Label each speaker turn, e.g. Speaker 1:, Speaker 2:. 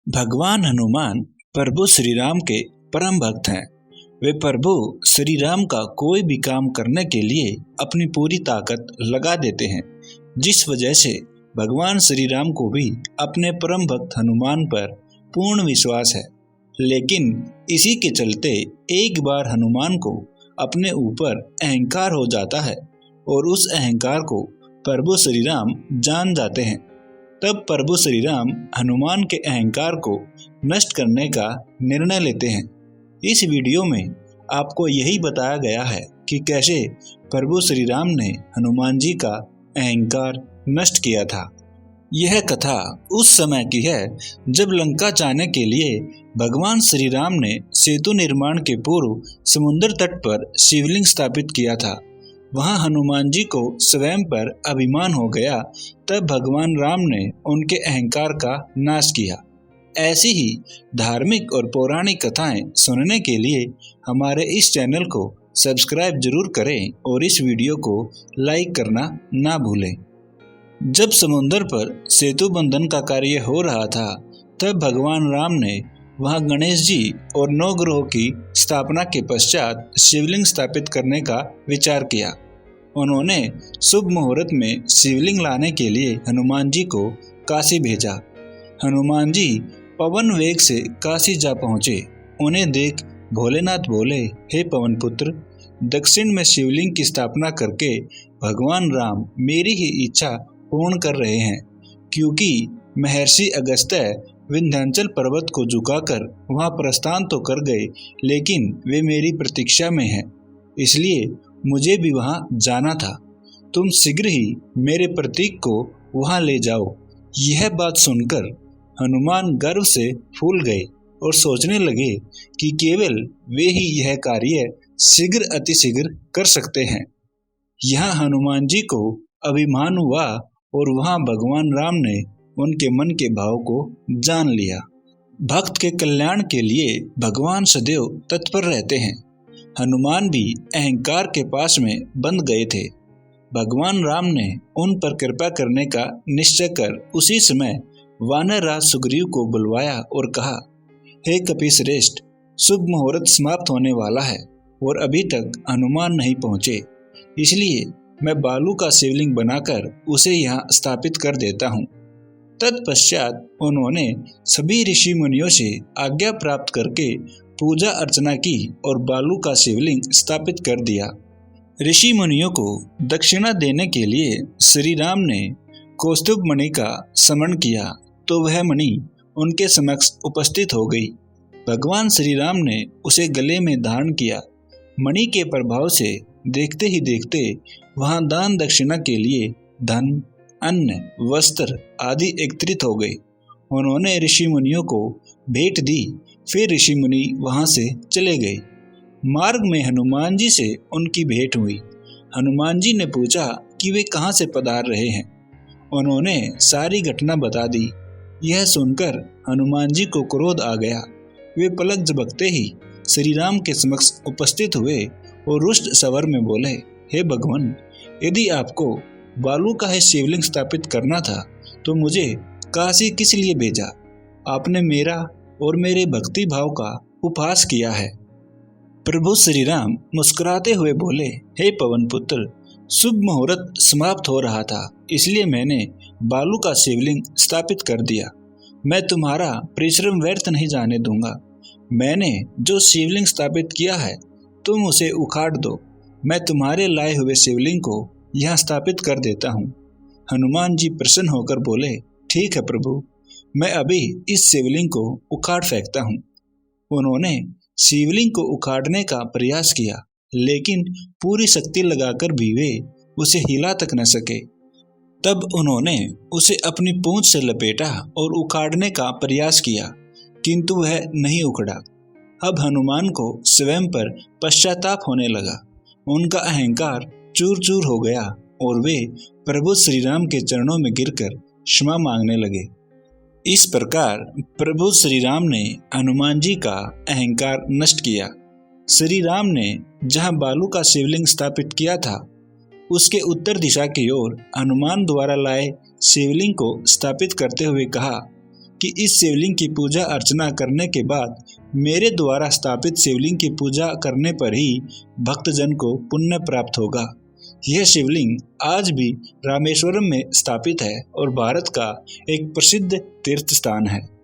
Speaker 1: भगवान हनुमान प्रभु श्री राम के परम भक्त हैं। वे प्रभु श्री राम का कोई भी काम करने के लिए अपनी पूरी ताकत लगा देते हैं, जिस वजह से भगवान श्री राम को भी अपने परम भक्त हनुमान पर पूर्ण विश्वास है। लेकिन इसी के चलते एक बार हनुमान को अपने ऊपर अहंकार हो जाता है और उस अहंकार को प्रभु श्री राम जान जाते हैं। तब प्रभु श्री राम हनुमान के अहंकार को नष्ट करने का निर्णय लेते हैं। इस वीडियो में आपको यही बताया गया है कि कैसे प्रभु श्री राम ने हनुमान जी का अहंकार नष्ट किया था। यह कथा उस समय की है जब लंका जाने के लिए भगवान श्री राम ने सेतु निर्माण के पूर्व समुद्र तट पर शिवलिंग स्थापित किया था। वहां हनुमान जी को स्वयं पर अभिमान हो गया, तब भगवान राम ने उनके अहंकार का नाश किया। ऐसी ही धार्मिक और पौराणिक कथाएं सुनने के लिए हमारे इस चैनल को सब्सक्राइब जरूर करें और इस वीडियो को लाइक करना ना भूलें। जब समुद्र पर सेतु बंधन का कार्य हो रहा था, तब भगवान राम ने वहां गणेश जी और नवग्रहों की स्थापना के पश्चात शिवलिंग स्थापित करने का विचार किया। उन्होंने शुभ मुहूर्त में शिवलिंग लाने के लिए हनुमान जी को काशी भेजा। हनुमान जी पवन वेग से काशी जा पहुँचे। उन्हें देख भोलेनाथ बोले, हे पवन पुत्र, दक्षिण में शिवलिंग की स्थापना करके भगवान राम मेरी ही इच्छा पूर्ण कर रहे हैं, क्योंकि महर्षि अगस्त्य विंध्याचल पर्वत को झुकाकर वहां प्रस्थान तो कर गए, लेकिन वे मेरी प्रतीक्षा में हैं, इसलिए मुझे भी वहां जाना था। तुम शीघ्र ही मेरे प्रतीक को वहां ले जाओ। यह बात सुनकर हनुमान गर्व से फूल गए और सोचने लगे कि केवल वे ही यह कार्य शीघ्र अतिशीघ्र कर सकते हैं। यहाँ हनुमान जी को अभिमान हुआ और वहां भगवान राम ने उनके मन के भाव को जान लिया। भक्त के कल्याण के लिए भगवान सदैव तत्पर रहते हैं। हनुमान भी अहंकार के पास में बंध गए थे। भगवान राम ने उन पर कृपा करने का निश्चय कर उसी समय वानर राज सुग्रीव को बुलवाया और कहा, हे कपिश्रेष्ठ, शुभ मुहूर्त समाप्त होने वाला है और अभी तक हनुमान नहीं पहुँचे, इसलिए मैं बालू का शिवलिंग बनाकर उसे यहाँ स्थापित कर देता हूँ। तत्पश्चात उन्होंने सभी ऋषि मुनियों से आज्ञा प्राप्त करके पूजा अर्चना की और बालू का शिवलिंग स्थापित कर दिया। ऋषि मुनियों को दक्षिणा देने के लिए श्री राम ने कौस्तुभ मणि का स्मरण किया, तो वह मणि उनके समक्ष उपस्थित हो गई। भगवान श्री राम ने उसे गले में धारण किया। मणि के प्रभाव से देखते ही देखते वहां दान दक्षिणा के लिए धन, अन्न, वस्त्र आदि एकत्रित हो गए। उन्होंने ऋषि मुनियों को भेंट दी, फिर ऋषि मुनि वहां से चले गए। मार्ग में हनुमान जी से उनकी भेंट हुई। हनुमान जी ने पूछा कि वे कहाँ से पधार रहे हैं। उन्होंने सारी घटना बता दी। यह सुनकर हनुमान जी को क्रोध आ गया। वे पलक झपकते ही श्री राम के समक्ष उपस्थित हुए और रुष्ट स्वर में बोले, हे भगवान, यदि आपको बालू का है शिवलिंग स्थापित करना था तो मुझे काशी किस लिए भेजा? आपने मेरा और मेरे भक्ति भाव का उपहास किया है। प्रभु श्री राम मुस्कुराते हुए बोले, हे पवन पुत्र, शुभ मुहूर्त समाप्त हो रहा था, इसलिए मैंने बालू का शिवलिंग स्थापित कर दिया। मैं तुम्हारा परिश्रम व्यर्थ नहीं जाने दूंगा। मैंने जो शिवलिंग स्थापित किया है तुम उसे उखाड़ दो। मैं तुम्हारे लाए हुए शिवलिंग को यहाँ स्थापित कर देता हूँ। हनुमान जी प्रसन्न होकर बोले, ठीक है प्रभु, मैं अभी इस शिवलिंग को उखाड़ फेंकता हूँ। उन्होंने शिवलिंग को उखाड़ने का प्रयास किया, लेकिन पूरी शक्ति लगाकर भी वे उसे हिला तक न सके। तब उन्होंने उसे अपनी पूंछ से लपेटा और उखाड़ने का प्रयास किया, किंतु वह नहीं उखड़ा। अब हनुमान को स्वयं पर पश्चाताप होने लगा। उनका अहंकार चूर चूर हो गया और वे प्रभु श्री राम के चरणों में गिरकर क्षमा मांगने लगे। इस प्रकार प्रभु श्री राम ने हनुमान जी का अहंकार नष्ट किया। श्री राम ने जहां बालू का शिवलिंग स्थापित किया था, उसके उत्तर दिशा की ओर हनुमान द्वारा लाए शिवलिंग को स्थापित करते हुए कहा, कि इस शिवलिंग की पूजा अर्चना करने के बाद मेरे द्वारा स्थापित शिवलिंग की पूजा करने पर ही भक्तजन को पुण्य प्राप्त होगा। यह शिवलिंग आज भी रामेश्वरम में स्थापित है और भारत का एक प्रसिद्ध तीर्थ स्थान है।